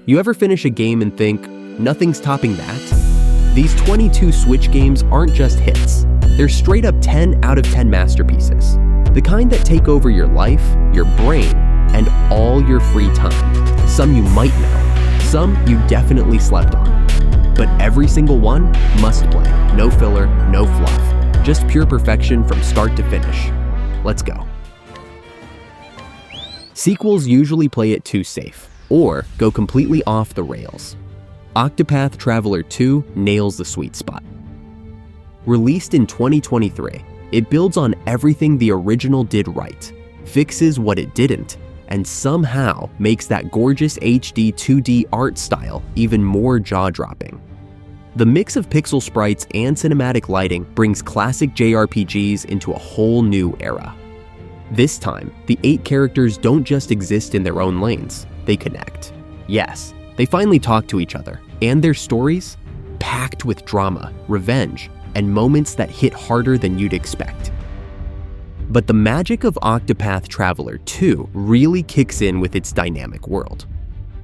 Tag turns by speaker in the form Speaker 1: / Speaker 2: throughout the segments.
Speaker 1: You ever finish a game and think, nothing's topping that? These 22 Switch games aren't just hits. They're straight up 10 out of 10 masterpieces. The kind that take over your life, your brain, and all your free time. Some you might know, some you definitely slept on. But every single one must play. No filler, no fluff. Just pure perfection from start to finish. Let's go. Sequels usually play it too safe, or go completely off the rails. Octopath Traveler 2 nails the sweet spot. Released in 2023, it builds on everything the original did right, fixes what it didn't, and somehow makes that gorgeous HD 2D art style even more jaw-dropping. The mix of pixel sprites and cinematic lighting brings classic JRPGs into a whole new era. This time, the 8 characters don't just exist in their own lanes, they connect. Yes, they finally talk to each other, and their stories? Packed with drama, revenge, and moments that hit harder than you'd expect. But the magic of Octopath Traveler 2 really kicks in with its dynamic world.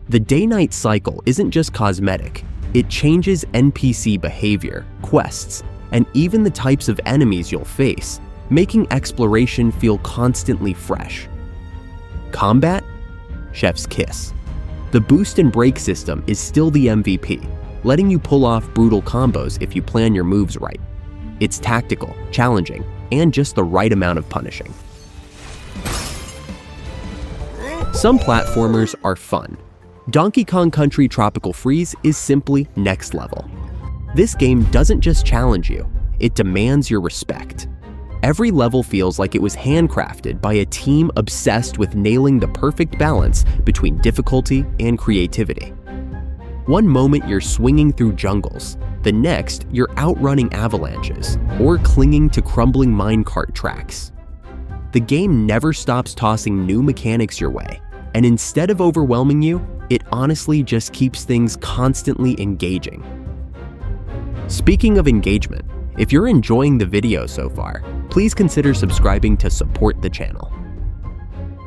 Speaker 1: The day-night cycle isn't just cosmetic, it changes NPC behavior, quests, and even the types of enemies you'll face, making exploration feel constantly fresh. Combat? Chef's kiss. The boost and break system is still the MVP, letting you pull off brutal combos if you plan your moves right. It's tactical, challenging, and just the right amount of punishing. Some platformers are fun. Donkey Kong Country Tropical Freeze is simply next level. This game doesn't just challenge you, it demands your respect. Every level feels like it was handcrafted by a team obsessed with nailing the perfect balance between difficulty and creativity. One moment you're swinging through jungles, the next you're outrunning avalanches or clinging to crumbling minecart tracks. The game never stops tossing new mechanics your way, and instead of overwhelming you, it honestly just keeps things constantly engaging. Speaking of engagement, if you're enjoying the video so far, please consider subscribing to support the channel.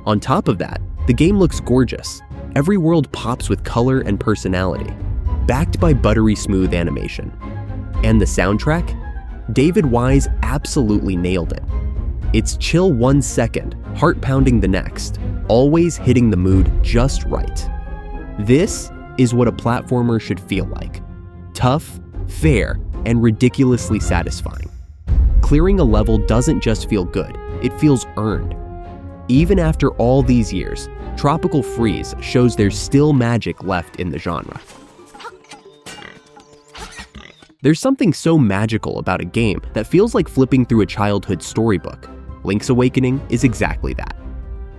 Speaker 1: On top of that, the game looks gorgeous. Every world pops with color and personality, backed by buttery smooth animation. And the soundtrack? David Wise absolutely nailed it. It's chill 1 second, heart-pounding the next, always hitting the mood just right. This is what a platformer should feel like. Tough, fair, and ridiculously satisfying. Clearing a level doesn't just feel good, it feels earned. Even after all these years, Tropical Freeze shows there's still magic left in the genre. There's something so magical about a game that feels like flipping through a childhood storybook. Link's Awakening is exactly that.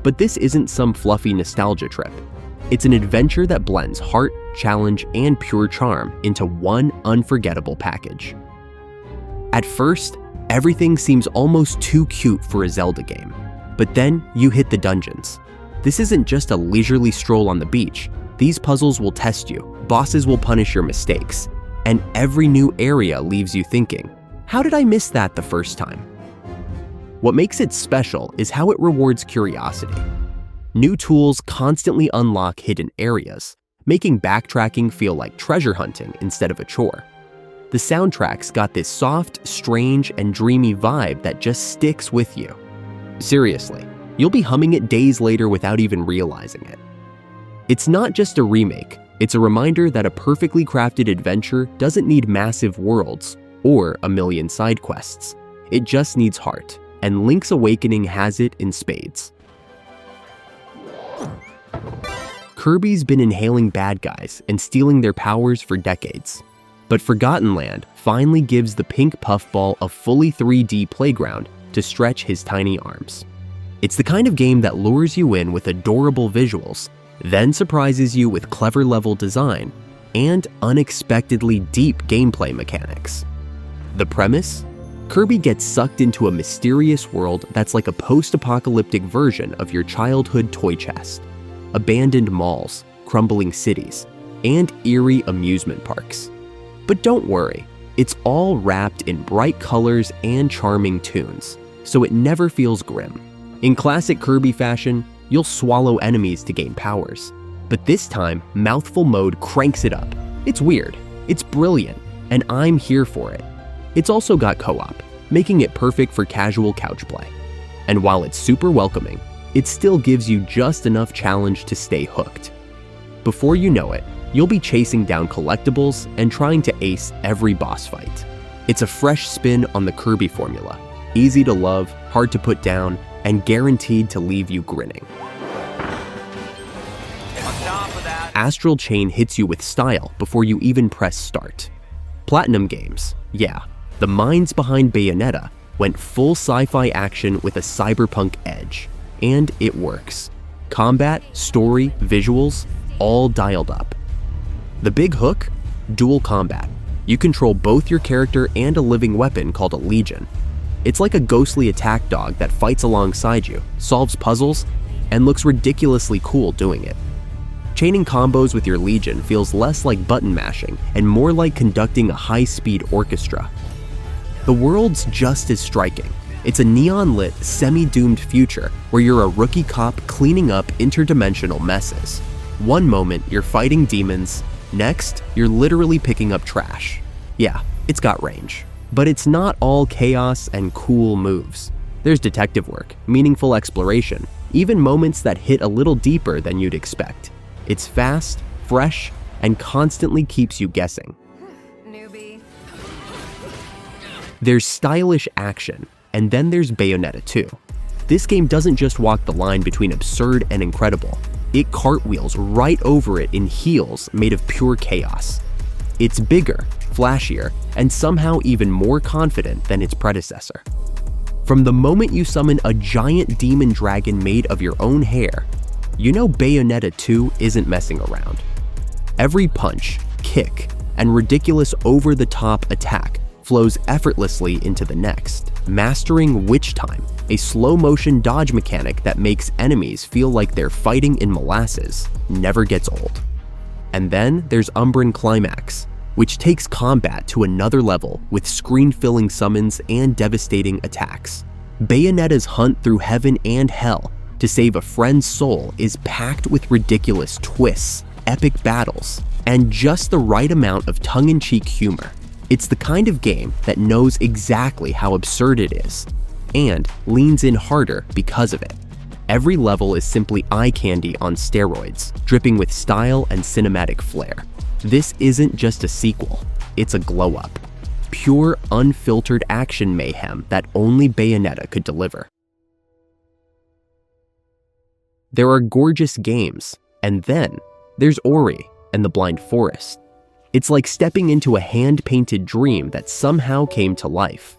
Speaker 1: But this isn't some fluffy nostalgia trip. It's an adventure that blends heart, challenge, and pure charm into one unforgettable package. At first, everything seems almost too cute for a Zelda game. But then you hit the dungeons. This isn't just a leisurely stroll on the beach. These puzzles will test you, bosses will punish your mistakes, and every new area leaves you thinking, how did I miss that the first time? What makes it special is how it rewards curiosity. New tools constantly unlock hidden areas, making backtracking feel like treasure hunting instead of a chore. The soundtrack's got this soft, strange, and dreamy vibe that just sticks with you. Seriously, you'll be humming it days later without even realizing it. It's not just a remake, it's a reminder that a perfectly crafted adventure doesn't need massive worlds or a million side quests. It just needs heart, and Link's Awakening has it in spades. Kirby's been inhaling bad guys and stealing their powers for decades. But Forgotten Land finally gives the pink puffball a fully 3D playground to stretch his tiny arms. It's the kind of game that lures you in with adorable visuals, then surprises you with clever level design and unexpectedly deep gameplay mechanics. The premise? Kirby gets sucked into a mysterious world that's like a post-apocalyptic version of your childhood toy chest. Abandoned malls, crumbling cities, and eerie amusement parks. But don't worry, it's all wrapped in bright colors and charming tunes, so it never feels grim. In classic Kirby fashion, you'll swallow enemies to gain powers. But this time, Mouthful Mode cranks it up. It's weird, it's brilliant, and I'm here for it. It's also got co-op, making it perfect for casual couch play. And while it's super welcoming, it still gives you just enough challenge to stay hooked. Before you know it, you'll be chasing down collectibles and trying to ace every boss fight. It's a fresh spin on the Kirby formula, easy to love, hard to put down, and guaranteed to leave you grinning. Astral Chain hits you with style before you even press start. Platinum Games, yeah, the minds behind Bayonetta went full sci-fi action with a cyberpunk edge, and it works. Combat, story, visuals, all dialed up. The big hook? Dual combat. You control both your character and a living weapon called a Legion. It's like a ghostly attack dog that fights alongside you, solves puzzles, and looks ridiculously cool doing it. Chaining combos with your Legion feels less like button mashing and more like conducting a high-speed orchestra. The world's just as striking. It's a neon-lit, semi-doomed future where you're a rookie cop cleaning up interdimensional messes. One moment, you're fighting demons. Next, you're literally picking up trash. Yeah, it's got range. But it's not all chaos and cool moves. There's detective work, meaningful exploration, even moments that hit a little deeper than you'd expect. It's fast, fresh, and constantly keeps you guessing.
Speaker 2: Newbie.
Speaker 1: There's stylish action, and then there's Bayonetta 2. This game doesn't just walk the line between absurd and incredible. It cartwheels right over it in heels made of pure chaos. It's bigger, flashier, and somehow even more confident than its predecessor. From the moment you summon a giant demon dragon made of your own hair, you know Bayonetta 2 isn't messing around. Every punch, kick, and ridiculous over-the-top attack flows effortlessly into the next. Mastering Witch Time, a slow-motion dodge mechanic that makes enemies feel like they're fighting in molasses, never gets old. And then there's Umbran Climax, which takes combat to another level with screen-filling summons and devastating attacks. Bayonetta's hunt through heaven and hell to save a friend's soul is packed with ridiculous twists, epic battles, and just the right amount of tongue-in-cheek humor. It's the kind of game that knows exactly how absurd it is, and leans in harder because of it. Every level is simply eye candy on steroids, dripping with style and cinematic flair. This isn't just a sequel, it's a glow-up. Pure, unfiltered action mayhem that only Bayonetta could deliver. There are gorgeous games, and then there's Ori and the Blind Forest. It's like stepping into a hand-painted dream that somehow came to life.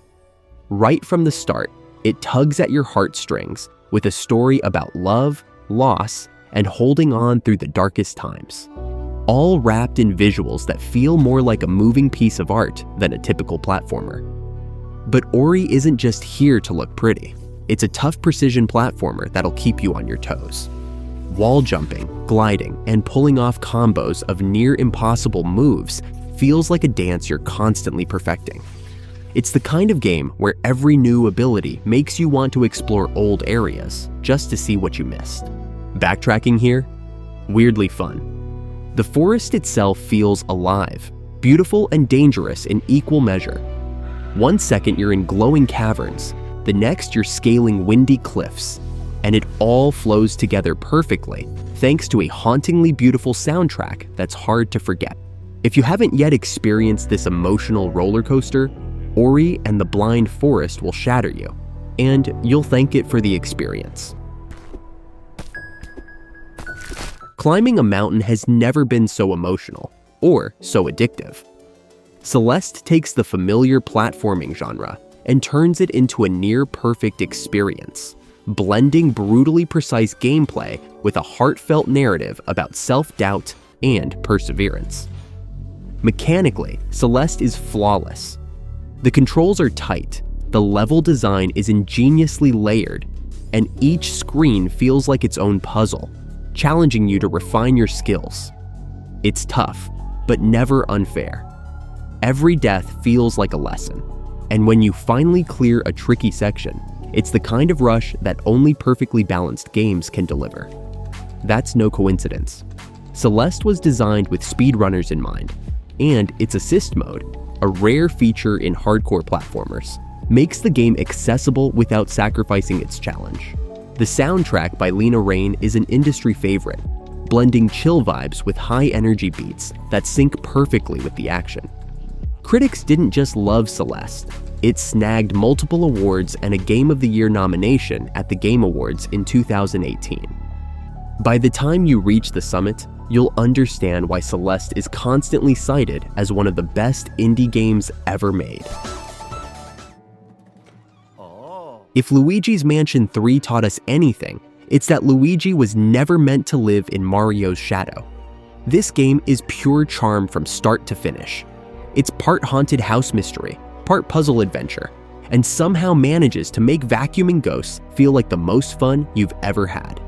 Speaker 1: Right from the start, it tugs at your heartstrings with a story about love, loss, and holding on through the darkest times. All wrapped in visuals that feel more like a moving piece of art than a typical platformer. But Ori isn't just here to look pretty. It's a tough precision platformer that'll keep you on your toes. Wall jumping, gliding, and pulling off combos of near impossible moves feels like a dance you're constantly perfecting. It's the kind of game where every new ability makes you want to explore old areas just to see what you missed. Backtracking here? Weirdly fun. The forest itself feels alive, beautiful and dangerous in equal measure. One second you're in glowing caverns, the next you're scaling windy cliffs, and it all flows together perfectly thanks to a hauntingly beautiful soundtrack that's hard to forget. If you haven't yet experienced this emotional roller coaster, Ori and the Blind Forest will shatter you, and you'll thank it for the experience. Climbing a mountain has never been so emotional, or so addictive. Celeste takes the familiar platforming genre and turns it into a near-perfect experience, blending brutally precise gameplay with a heartfelt narrative about self-doubt and perseverance. Mechanically, Celeste is flawless. The controls are tight, the level design is ingeniously layered, and each screen feels like its own puzzle, challenging you to refine your skills. It's tough, but never unfair. Every death feels like a lesson, and when you finally clear a tricky section, it's the kind of rush that only perfectly balanced games can deliver. That's no coincidence. Celeste was designed with speedrunners in mind, and its assist mode, a rare feature in hardcore platformers, makes the game accessible without sacrificing its challenge. The soundtrack by Lena Raine is an industry favorite, blending chill vibes with high-energy beats that sync perfectly with the action. Critics didn't just love Celeste, it snagged multiple awards and a Game of the Year nomination at the Game Awards in 2018. By the time you reach the summit, you'll understand why Celeste is constantly cited as one of the best indie games ever made. If Luigi's Mansion 3 taught us anything, it's that Luigi was never meant to live in Mario's shadow. This game is pure charm from start to finish. It's part haunted house mystery, part puzzle adventure, and somehow manages to make vacuuming ghosts feel like the most fun you've ever had.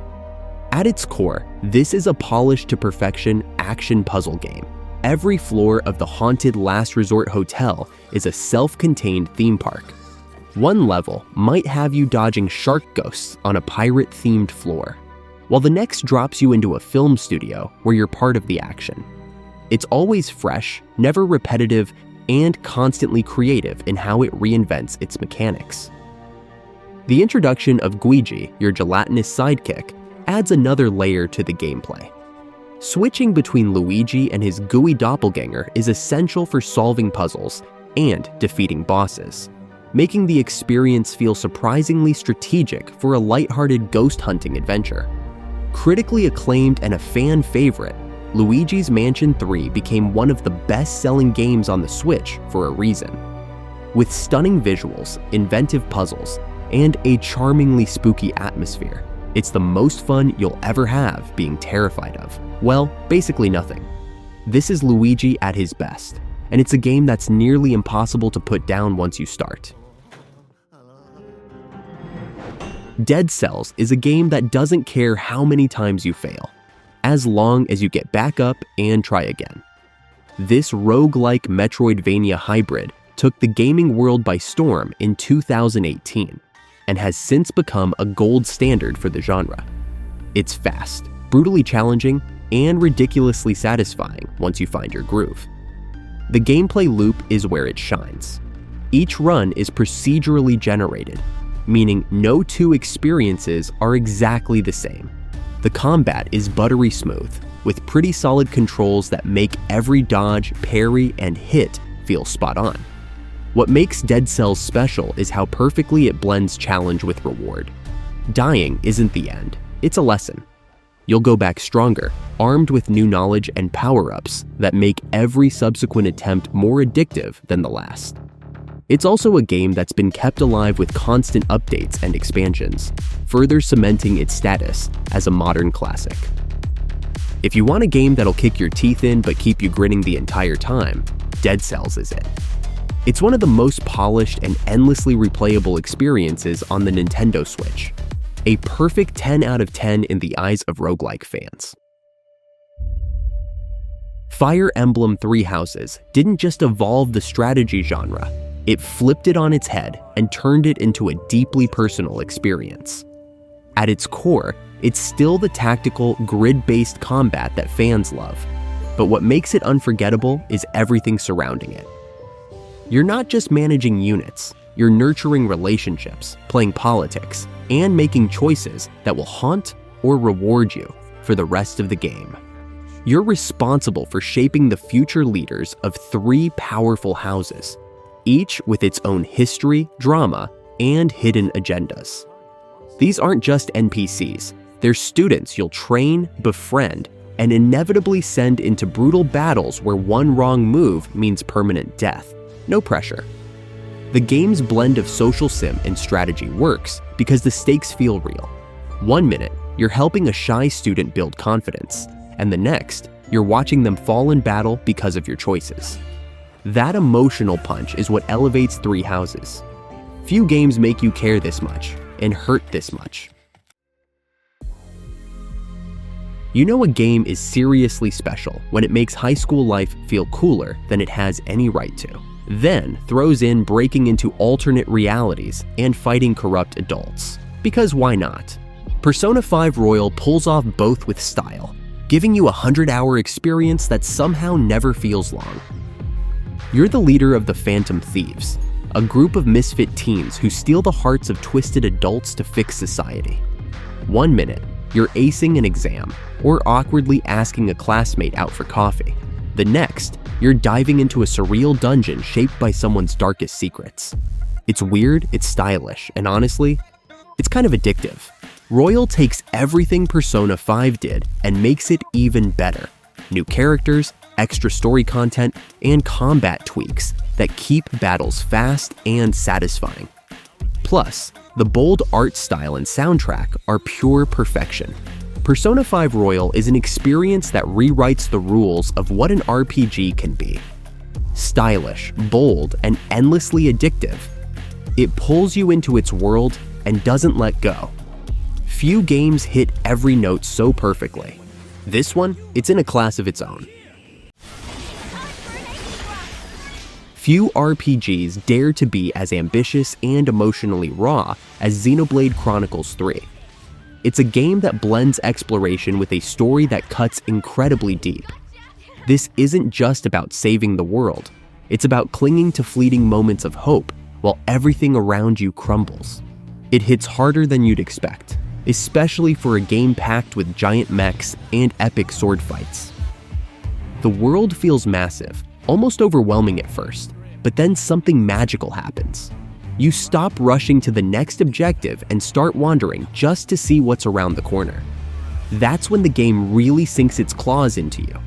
Speaker 1: At its core, this is a polished to perfection action puzzle game. Every floor of the haunted Last Resort Hotel is a self-contained theme park. One level might have you dodging shark ghosts on a pirate-themed floor, while the next drops you into a film studio where you're part of the action. It's always fresh, never repetitive, and constantly creative in how it reinvents its mechanics. The introduction of Luigi, your gelatinous sidekick, adds another layer to the gameplay. Switching between Luigi and his gooey doppelganger is essential for solving puzzles and defeating bosses, making the experience feel surprisingly strategic for a lighthearted ghost hunting adventure. Critically acclaimed and a fan favorite, Luigi's Mansion 3 became one of the best-selling games on the Switch for a reason. With stunning visuals, inventive puzzles, and a charmingly spooky atmosphere, it's the most fun you'll ever have being terrified of. Well, basically nothing. This is Luigi at his best, and it's a game that's nearly impossible to put down once you start. Dead Cells is a game that doesn't care how many times you fail, as long as you get back up and try again. This roguelike Metroidvania hybrid took the gaming world by storm in 2018 and has since become a gold standard for the genre. It's fast, brutally challenging, and ridiculously satisfying once you find your groove. The gameplay loop is where it shines. Each run is procedurally generated, meaning no two experiences are exactly the same. The combat is buttery smooth, with pretty solid controls that make every dodge, parry, and hit feel spot on. What makes Dead Cells special is how perfectly it blends challenge with reward. Dying isn't the end, it's a lesson. You'll go back stronger, armed with new knowledge and power-ups that make every subsequent attempt more addictive than the last. It's also a game that's been kept alive with constant updates and expansions, further cementing its status as a modern classic. If you want a game that'll kick your teeth in but keep you grinning the entire time, Dead Cells is it. It's one of the most polished and endlessly replayable experiences on the Nintendo Switch. A perfect 10 out of 10 in the eyes of roguelike fans. Fire Emblem Three Houses didn't just evolve the strategy genre, it flipped it on its head and turned it into a deeply personal experience. At its core, it's still the tactical, grid-based combat that fans love, but what makes it unforgettable is everything surrounding it. You're not just managing units, you're nurturing relationships, playing politics, and making choices that will haunt or reward you for the rest of the game. You're responsible for shaping the future leaders of three powerful houses, each with its own history, drama, and hidden agendas. These aren't just NPCs, they're students you'll train, befriend, and inevitably send into brutal battles where one wrong move means permanent death. No pressure. The game's blend of social sim and strategy works because the stakes feel real. One minute, you're helping a shy student build confidence, and the next, you're watching them fall in battle because of your choices. That emotional punch is what elevates Three Houses. Few games make you care this much and hurt this much. You know a game is seriously special when it makes high school life feel cooler than it has any right to. Then throws in breaking into alternate realities and fighting corrupt adults. Because why not? Persona 5 Royal pulls off both with style, giving you a 100-hour experience that somehow never feels long. You're the leader of the Phantom Thieves, a group of misfit teens who steal the hearts of twisted adults to fix society. 1 minute, you're acing an exam or awkwardly asking a classmate out for coffee. The next, you're diving into a surreal dungeon shaped by someone's darkest secrets. It's weird, it's stylish, and honestly, it's kind of addictive. Royal takes everything Persona 5 did and makes it even better. New characters, extra story content, and combat tweaks that keep battles fast and satisfying. Plus, the bold art style and soundtrack are pure perfection. Persona 5 Royal is an experience that rewrites the rules of what an RPG can be. Stylish, bold, and endlessly addictive, it pulls you into its world and doesn't let go. Few games hit every note so perfectly. This one, it's in a class of its own. Few RPGs dare to be as ambitious and emotionally raw as Xenoblade Chronicles 3. It's a game that blends exploration with a story that cuts incredibly deep. This isn't just about saving the world, it's about clinging to fleeting moments of hope while everything around you crumbles. It hits harder than you'd expect, especially for a game packed with giant mechs and epic sword fights. The world feels massive, almost overwhelming at first, but then something magical happens. You stop rushing to the next objective and start wandering just to see what's around the corner. That's when the game really sinks its claws into you.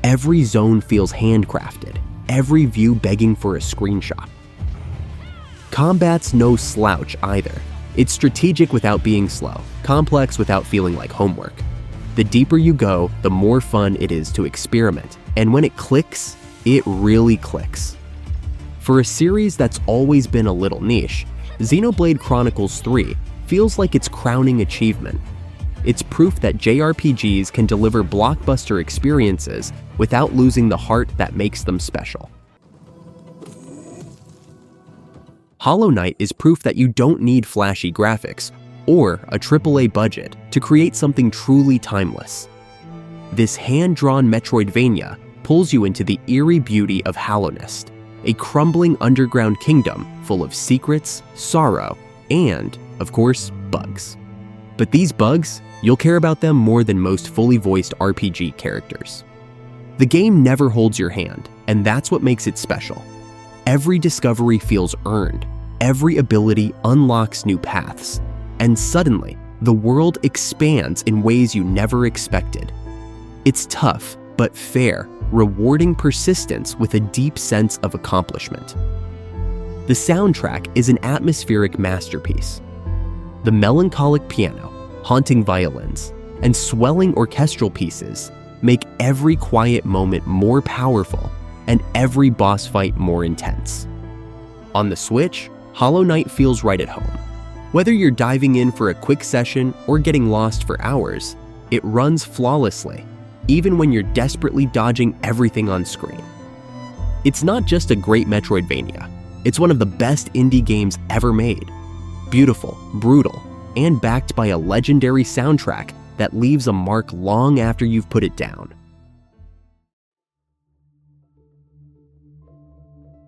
Speaker 1: Every zone feels handcrafted, every view begging for a screenshot. Combat's no slouch either. It's strategic without being slow, complex without feeling like homework. The deeper you go, the more fun it is to experiment, and when it clicks, it really clicks. For a series that's always been a little niche, Xenoblade Chronicles 3 feels like its crowning achievement. It's proof that JRPGs can deliver blockbuster experiences without losing the heart that makes them special. Hollow Knight is proof that you don't need flashy graphics or a AAA budget to create something truly timeless. This hand-drawn Metroidvania pulls you into the eerie beauty of Hallownest, a crumbling underground kingdom full of secrets, sorrow, and, of course, bugs. But these bugs, you'll care about them more than most fully voiced RPG characters. The game never holds your hand, and that's what makes it special. Every discovery feels earned, every ability unlocks new paths, and suddenly, the world expands in ways you never expected. It's tough, but fair, rewarding persistence with a deep sense of accomplishment. The soundtrack is an atmospheric masterpiece. The melancholic piano, haunting violins, and swelling orchestral pieces make every quiet moment more powerful and every boss fight more intense. On the Switch, Hollow Knight feels right at home. Whether you're diving in for a quick session or getting lost for hours, it runs flawlessly, even when you're desperately dodging everything on screen. It's not just a great Metroidvania, it's one of the best indie games ever made. Beautiful, brutal, and backed by a legendary soundtrack that leaves a mark long after you've put it down.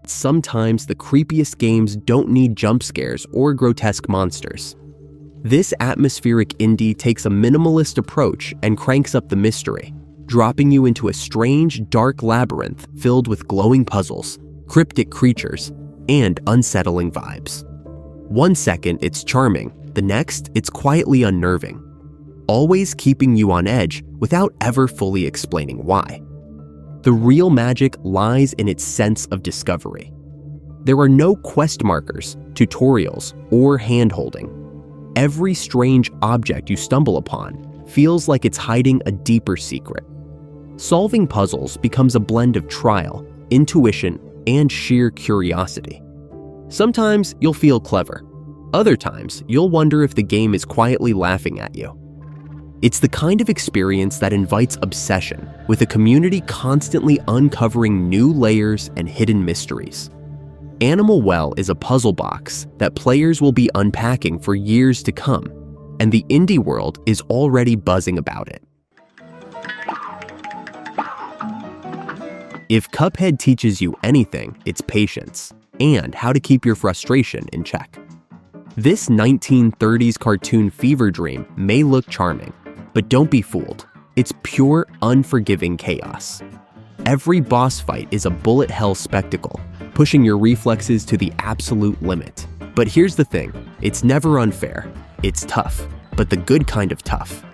Speaker 1: Sometimes the creepiest games don't need jump scares or grotesque monsters. This atmospheric indie takes a minimalist approach and cranks up the mystery, dropping you into a strange, dark labyrinth filled with glowing puzzles, cryptic creatures, and unsettling vibes. 1 second it's charming, the next it's quietly unnerving, always keeping you on edge without ever fully explaining why. The real magic lies in its sense of discovery. There are no quest markers, tutorials, or hand-holding. Every strange object you stumble upon feels like it's hiding a deeper secret. Solving puzzles becomes a blend of trial, intuition, and sheer curiosity. Sometimes you'll feel clever. Other times, you'll wonder if the game is quietly laughing at you. It's the kind of experience that invites obsession, with a community constantly uncovering new layers and hidden mysteries. Animal Well is a puzzle box that players will be unpacking for years to come, and the indie world is already buzzing about it. If Cuphead teaches you anything, it's patience, and how to keep your frustration in check. This 1930s cartoon fever dream may look charming, but don't be fooled. It's pure, unforgiving chaos. Every boss fight is a bullet hell spectacle, pushing your reflexes to the absolute limit. But here's the thing, it's never unfair. It's tough, but the good kind of tough.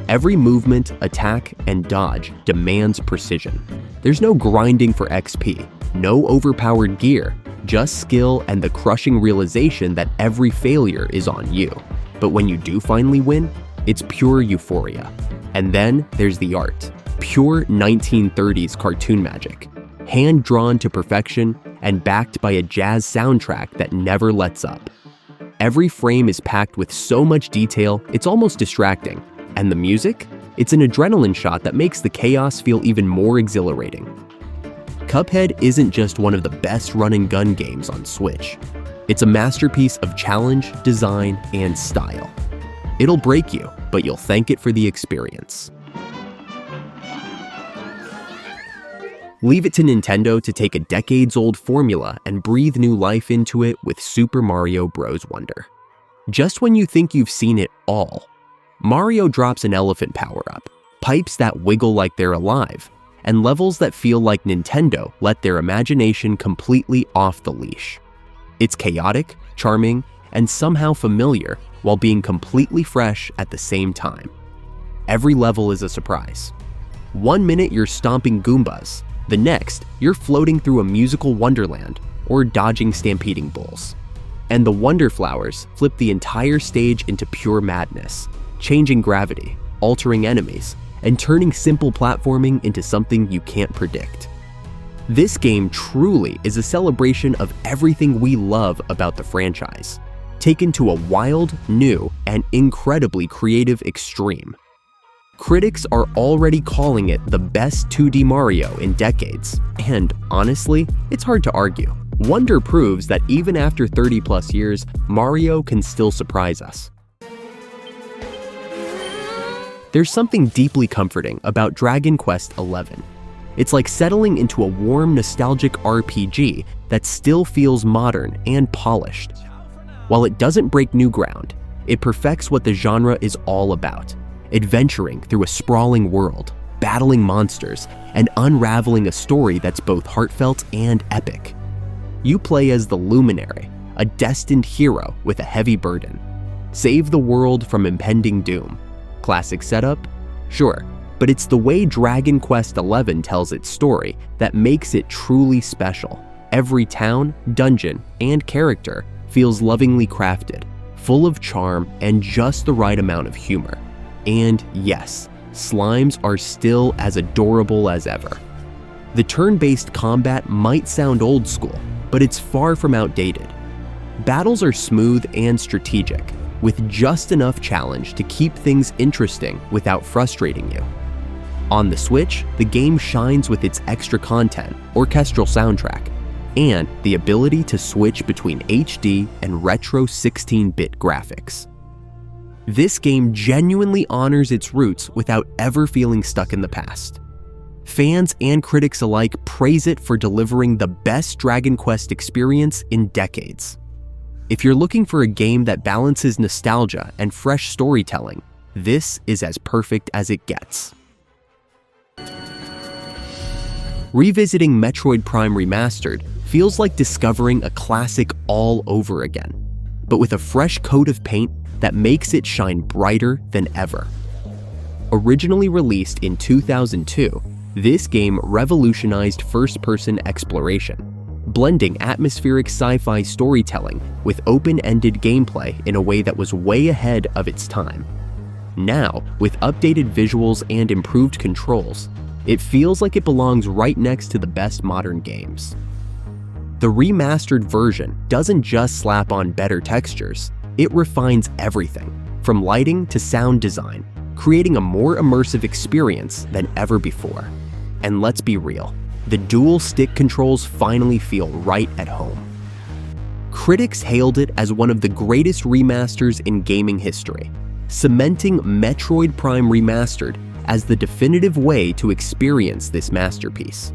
Speaker 1: Every movement, attack, and dodge demands precision. There's no grinding for XP, no overpowered gear, just skill and the crushing realization that every failure is on you. But when you do finally win, it's pure euphoria. And then there's the art. Pure 1930s cartoon magic, hand-drawn to perfection and backed by a jazz soundtrack that never lets up. Every frame is packed with so much detail, it's almost distracting. And the music? It's an adrenaline shot that makes the chaos feel even more exhilarating. Cuphead isn't just one of the best run-and-gun games on Switch. It's a masterpiece of challenge, design, and style. It'll break you, but you'll thank it for the experience. Leave it to Nintendo to take a decades-old formula and breathe new life into it with Super Mario Bros. Wonder. Just when you think you've seen it all, Mario drops an elephant power-up, pipes that wiggle like they're alive, and levels that feel like Nintendo let their imagination completely off the leash. It's chaotic, charming, and somehow familiar while being completely fresh at the same time. Every level is a surprise. One minute you're stomping Goombas, the next you're floating through a musical wonderland or dodging stampeding bulls. And the Wonder Flowers flip the entire stage into pure madness, changing gravity, altering enemies, and turning simple platforming into something you can't predict. This game truly is a celebration of everything we love about the franchise, taken to a wild, new, and incredibly creative extreme. Critics are already calling it the best 2D Mario in decades, and honestly, it's hard to argue. Wonder proves that even after 30+ years, Mario can still surprise us. There's something deeply comforting about Dragon Quest XI. It's like settling into a warm, nostalgic RPG that still feels modern and polished. While it doesn't break new ground, it perfects what the genre is all about: adventuring through a sprawling world, battling monsters, and unraveling a story that's both heartfelt and epic. You play as the Luminary, a destined hero with a heavy burden. Save the world from impending doom. Classic setup? Sure, but it's the way Dragon Quest XI tells its story that makes it truly special. Every town, dungeon, and character feels lovingly crafted, full of charm and just the right amount of humor. And yes, slimes are still as adorable as ever. The turn-based combat might sound old school, but it's far from outdated. Battles are smooth and strategic, with just enough challenge to keep things interesting without frustrating you. On the Switch, the game shines with its extra content, orchestral soundtrack, and the ability to switch between HD and retro 16-bit graphics. This game genuinely honors its roots without ever feeling stuck in the past. Fans and critics alike praise it for delivering the best Dragon Quest experience in decades. If you're looking for a game that balances nostalgia and fresh storytelling, this is as perfect as it gets. Revisiting Metroid Prime Remastered feels like discovering a classic all over again, but with a fresh coat of paint that makes it shine brighter than ever. Originally released in 2002, this game revolutionized first-person exploration, blending atmospheric sci-fi storytelling with open-ended gameplay in a way that was way ahead of its time. Now, with updated visuals and improved controls, it feels like it belongs right next to the best modern games. The remastered version doesn't just slap on better textures, it refines everything, from lighting to sound design, creating a more immersive experience than ever before. And let's be real, the dual stick controls finally feel right at home. Critics hailed it as one of the greatest remasters in gaming history, cementing Metroid Prime Remastered as the definitive way to experience this masterpiece.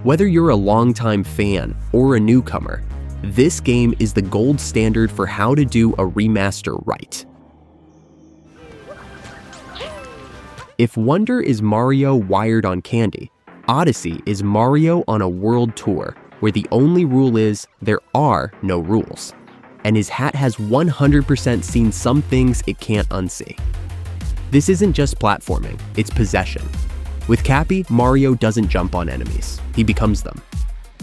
Speaker 1: Whether you're a longtime fan or a newcomer, this game is the gold standard for how to do a remaster right. If Wonder is Mario wired on candy, Odyssey is Mario on a world tour where the only rule is there are no rules, and his hat has 100% seen some things it can't unsee. This isn't just platforming, it's possession. With Cappy, Mario doesn't jump on enemies, he becomes them.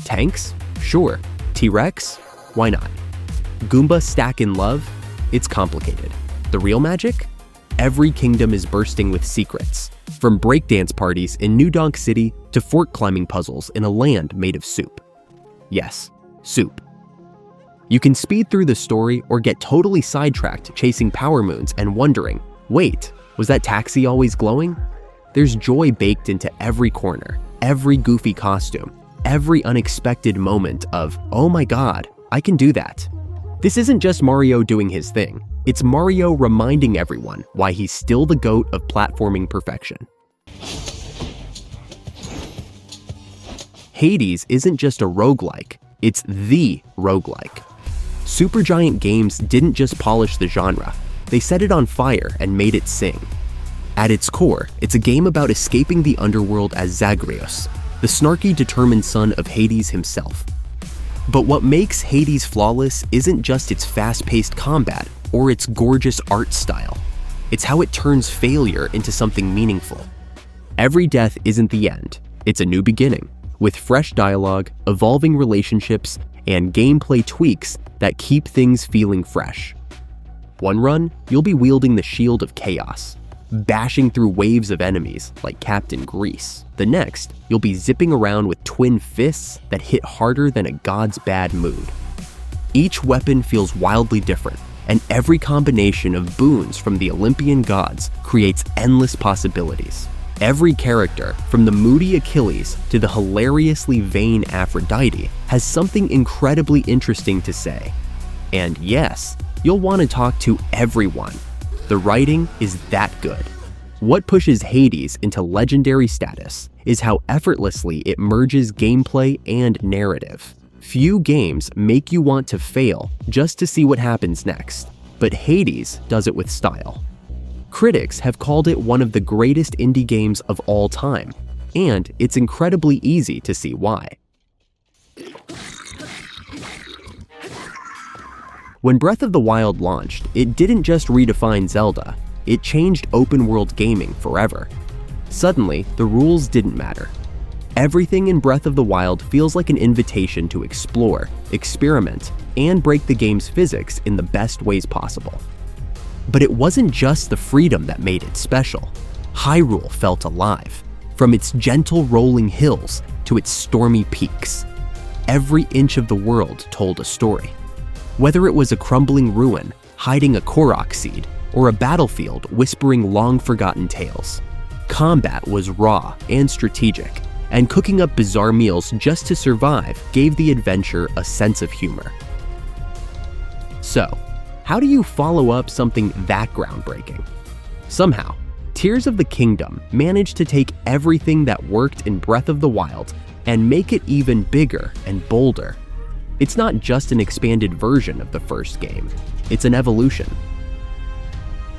Speaker 1: Tanks? Sure. T-Rex? Why not? Goomba stack in love? It's complicated. The real magic? Every kingdom is bursting with secrets, from breakdance parties in New Donk City to fort climbing puzzles in a land made of soup. Yes, soup. You can speed through the story or get totally sidetracked chasing power moons and wondering, wait, was that taxi always glowing? There's joy baked into every corner, every goofy costume, every unexpected moment of, oh my god, I can do that. This isn't just Mario doing his thing. It's Mario reminding everyone why he's still the GOAT of platforming perfection. Hades isn't just a roguelike, it's the roguelike. Supergiant Games didn't just polish the genre, they set it on fire and made it sing. At its core, it's a game about escaping the underworld as Zagreus, the snarky, determined son of Hades himself. But what makes Hades flawless isn't just its fast-paced combat or its gorgeous art style. It's how it turns failure into something meaningful. Every death isn't the end, it's a new beginning, with fresh dialogue, evolving relationships, and gameplay tweaks that keep things feeling fresh. One run, you'll be wielding the Shield of Chaos, bashing through waves of enemies like Captain Grease. The next, you'll be zipping around with twin fists that hit harder than a god's bad mood. Each weapon feels wildly different, and every combination of boons from the Olympian gods creates endless possibilities. Every character, from the moody Achilles to the hilariously vain Aphrodite, has something incredibly interesting to say. And yes, you'll want to talk to everyone. The writing is that good. What pushes Hades into legendary status is how effortlessly it merges gameplay and narrative. Few games make you want to fail just to see what happens next, but Hades does it with style. Critics have called it one of the greatest indie games of all time, and it's incredibly easy to see why. When Breath of the Wild launched, it didn't just redefine Zelda, it changed open-world gaming forever. Suddenly, the rules didn't matter. Everything in Breath of the Wild feels like an invitation to explore, experiment, and break the game's physics in the best ways possible. But it wasn't just the freedom that made it special. Hyrule felt alive, from its gentle rolling hills to its stormy peaks. Every inch of the world told a story. Whether it was a crumbling ruin, hiding a Korok seed, or a battlefield whispering long-forgotten tales, combat was raw and strategic, and cooking up bizarre meals just to survive gave the adventure a sense of humor. So, how do you follow up something that groundbreaking? Somehow, Tears of the Kingdom managed to take everything that worked in Breath of the Wild and make it even bigger and bolder. It's not just an expanded version of the first game, it's an evolution.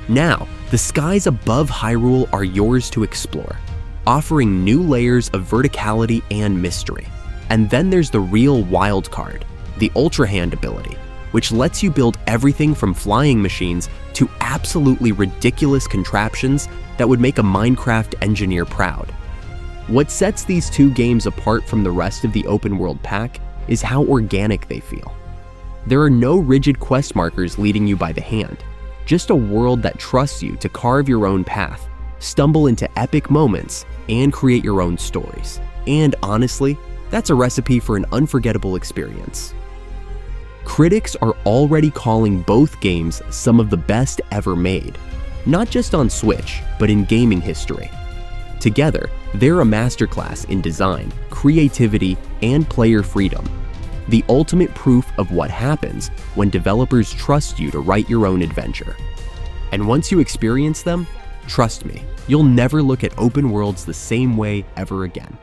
Speaker 1: Now, the skies above Hyrule are yours to explore, offering new layers of verticality and mystery. And then there's the real wild card, the Ultra Hand ability, which lets you build everything from flying machines to absolutely ridiculous contraptions that would make a Minecraft engineer proud. What sets these two games apart from the rest of the open world pack is how organic they feel. There are no rigid quest markers leading you by the hand, just a world that trusts you to carve your own path, stumble into epic moments, and create your own stories. And honestly, that's a recipe for an unforgettable experience. Critics are already calling both games some of the best ever made, not just on Switch, but in gaming history. Together, they're a masterclass in design, creativity, and player freedom, the ultimate proof of what happens when developers trust you to write your own adventure. And once you experience them, trust me, you'll never look at open worlds the same way ever again.